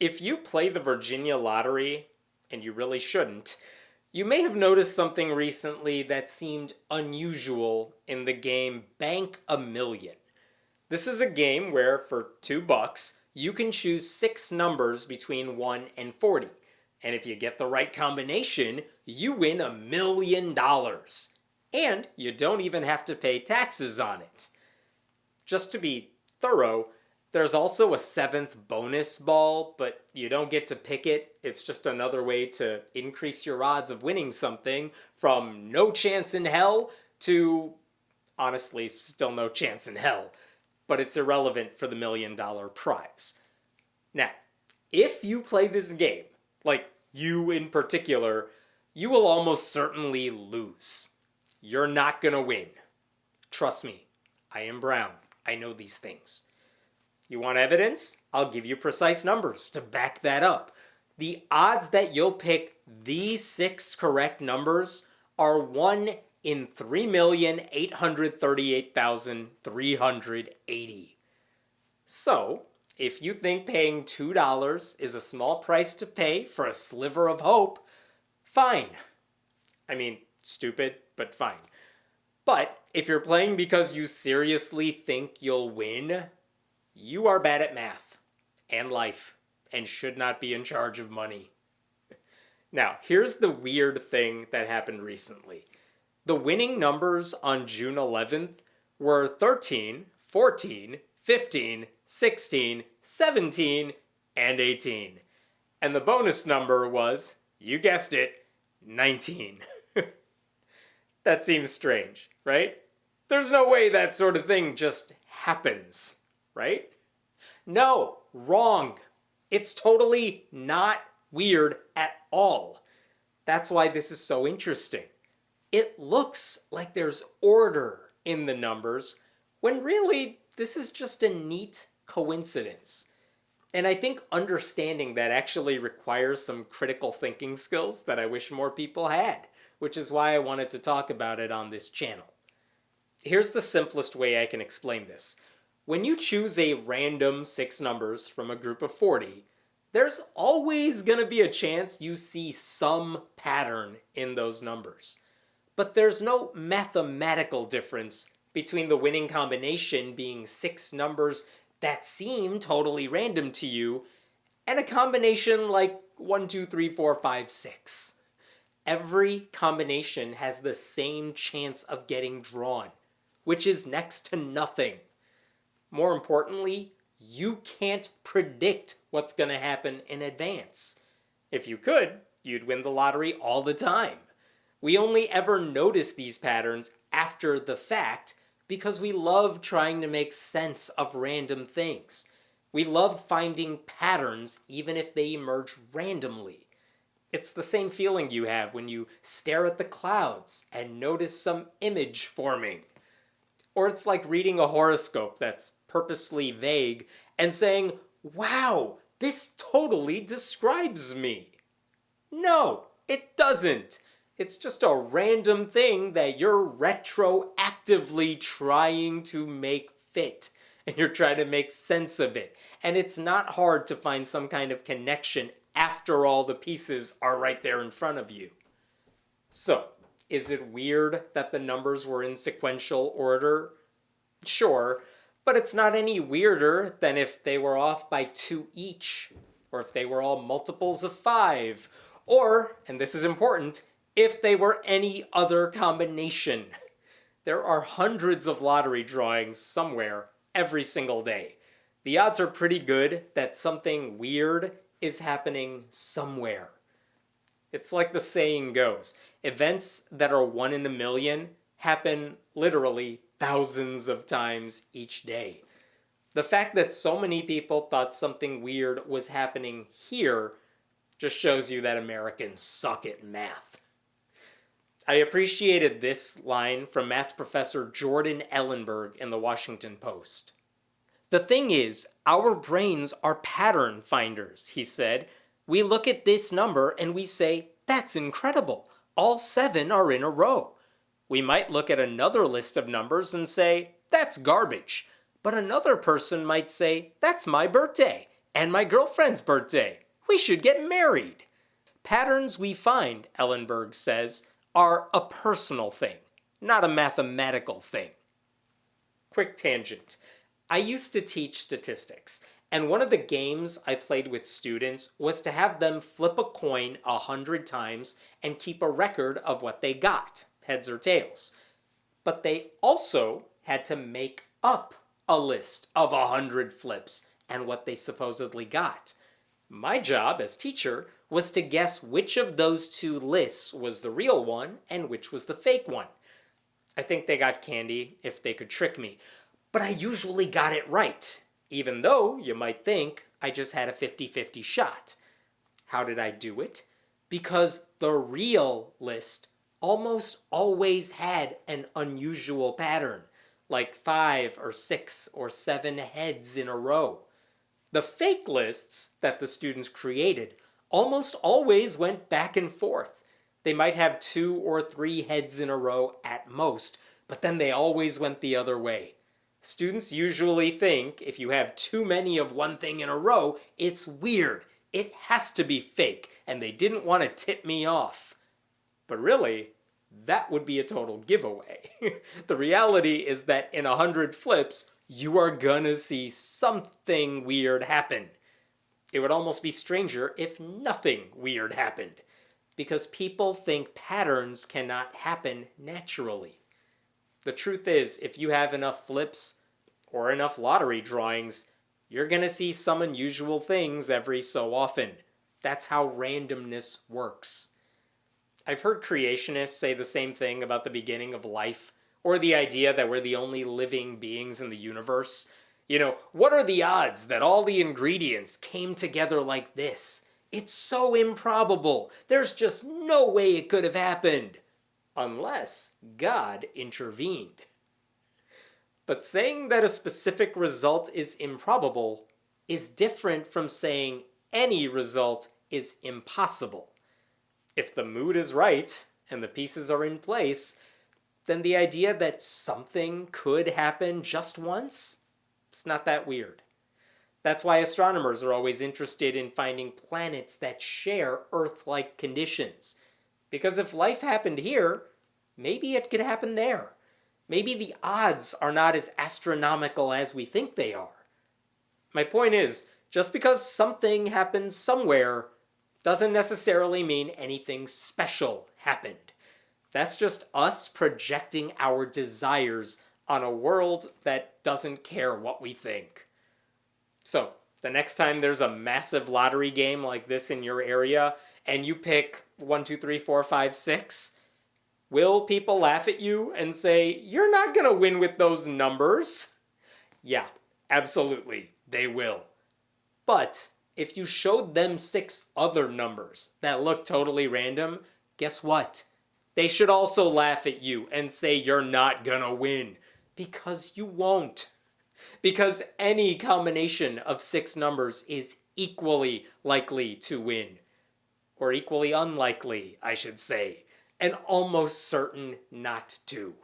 If you play the Virginia lottery, and you really shouldn't, you may have noticed something recently that seemed unusual in the game Bank a Million. This is a game where, for $2, you can choose 6 numbers between 1 and 40. And if you get the right combination, you win $1 million. And you don't even have to pay taxes on it. Just to be thorough, there's also a 7th bonus ball, but you don't get to pick it. It's just another way to increase your odds of winning something from no chance in hell to, honestly, still no chance in hell. But it's irrelevant for the $1 million prize. Now, if you play this game, like you in particular, you will almost certainly lose. You're not gonna win. Trust me, I am Brown. I know these things. You want evidence? I'll give you precise numbers to back that up. The odds that you'll pick these 6 correct numbers are 1 in 3,838,380. So, if you think paying $2 is a small price to pay for a sliver of hope, fine. I mean, stupid, but fine. But if you're playing because you seriously think you'll win, you are bad at math and life and should not be in charge of money. Now, here's the weird thing that happened recently. The winning numbers on June 11th were 13, 14, 15, 16, 17, and 18. And the bonus number was, you guessed it, 19. That seems strange, right? There's no way that sort of thing just happens, right? No, wrong. It's totally not weird at all. That's why this is so interesting. It looks like there's order in the numbers, when really this is just a neat coincidence. And I think understanding that actually requires some critical thinking skills that I wish more people had, which is why I wanted to talk about it on this channel. Here's the simplest way I can explain this. When you choose a random 6 numbers from a group of 40, there's always going to be a chance you see some pattern in those numbers. But there's no mathematical difference between the winning combination being 6 numbers that seem totally random to you and a combination like 1, 2, 3, 4, 5, 6. Every combination has the same chance of getting drawn, which is next to nothing. More importantly, you can't predict what's going to happen in advance. If you could, you'd win the lottery all the time. We only ever notice these patterns after the fact because we love trying to make sense of random things. We love finding patterns even if they emerge randomly. It's the same feeling you have when you stare at the clouds and notice some image forming. Or it's like reading a horoscope that's purposely vague and saying, wow, this totally describes me. No, it doesn't. It's just a random thing that you're retroactively trying to make fit. And you're trying to make sense of it. And it's not hard to find some kind of connection after all the pieces are right there in front of you. So, is it weird that the numbers were in sequential order? Sure, but it's not any weirder than if they were off by 2 each, or if they were all multiples of 5, or, and this is important, if they were any other combination. There are hundreds of lottery drawings somewhere every single day. The odds are pretty good that something weird is happening somewhere. It's like the saying goes, events that are 1 in a million happen literally thousands of times each day. The fact that so many people thought something weird was happening here just shows you that Americans suck at math. I appreciated this line from math professor Jordan Ellenberg in the Washington Post. The thing is, our brains are pattern finders, he said. We look at this number and we say, that's incredible. All 7 are in a row. We might look at another list of numbers and say, that's garbage. But another person might say, that's my birthday. And my girlfriend's birthday. We should get married. Patterns we find, Ellenberg says, are a personal thing, not a mathematical thing. Quick tangent. I used to teach statistics, and one of the games I played with students was to have them flip a coin 100 times and keep a record of what they got, heads or tails. But they also had to make up a list of 100 flips and what they supposedly got. My job as teacher was to guess which of those two lists was the real one and which was the fake one. I think they got candy if they could trick me, but I usually got it right, even though you might think I just had a 50-50 shot. How did I do it? Because the real list almost always had an unusual pattern, like 5 or 6 or 7 heads in a row. The fake lists that the students created almost always went back and forth. They might have 2 or 3 heads in a row at most, but then they always went the other way. Students usually think if you have too many of one thing in a row, it's weird. It has to be fake, and they didn't want to tip me off. But really, that would be a total giveaway. The reality is that in 100 flips, you are gonna see something weird happen. It would almost be stranger if nothing weird happened, because people think patterns cannot happen naturally. The truth is, if you have enough flips or enough lottery drawings, you're gonna see some unusual things every so often. That's how randomness works. I've heard creationists say the same thing about the beginning of life, or the idea that we're the only living beings in the universe. What are the odds that all the ingredients came together like this? It's so improbable. There's just no way it could have happened. Unless God intervened. But saying that a specific result is improbable is different from saying any result is impossible. If the mood is right and the pieces are in place, then the idea that something could happen just once, it's not that weird. That's why astronomers are always interested in finding planets that share Earth-like conditions. Because if life happened here, maybe it could happen there. Maybe the odds are not as astronomical as we think they are. My point is, just because something happened somewhere doesn't necessarily mean anything special happened. That's just us projecting our desires on a world that doesn't care what we think. So, the next time there's a massive lottery game like this in your area, and you pick 1, 2, 3, 4, 5, 6, will people laugh at you and say, "You're not gonna win with those numbers"? Yeah, absolutely, they will. But if you showed them 6 other numbers that look totally random, guess what? They should also laugh at you and say you're not gonna win. Because you won't. Because any combination of 6 numbers is equally likely to win. Or equally unlikely, I should say. And almost certain not to.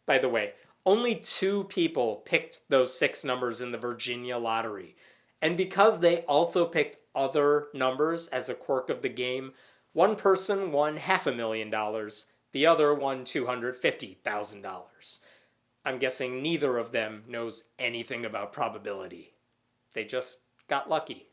By the way, only 2 people picked those 6 numbers in the Virginia lottery. And because they also picked other numbers as a quirk of the game, one person won $500,000, the other won $250,000. I'm guessing neither of them knows anything about probability. They just got lucky.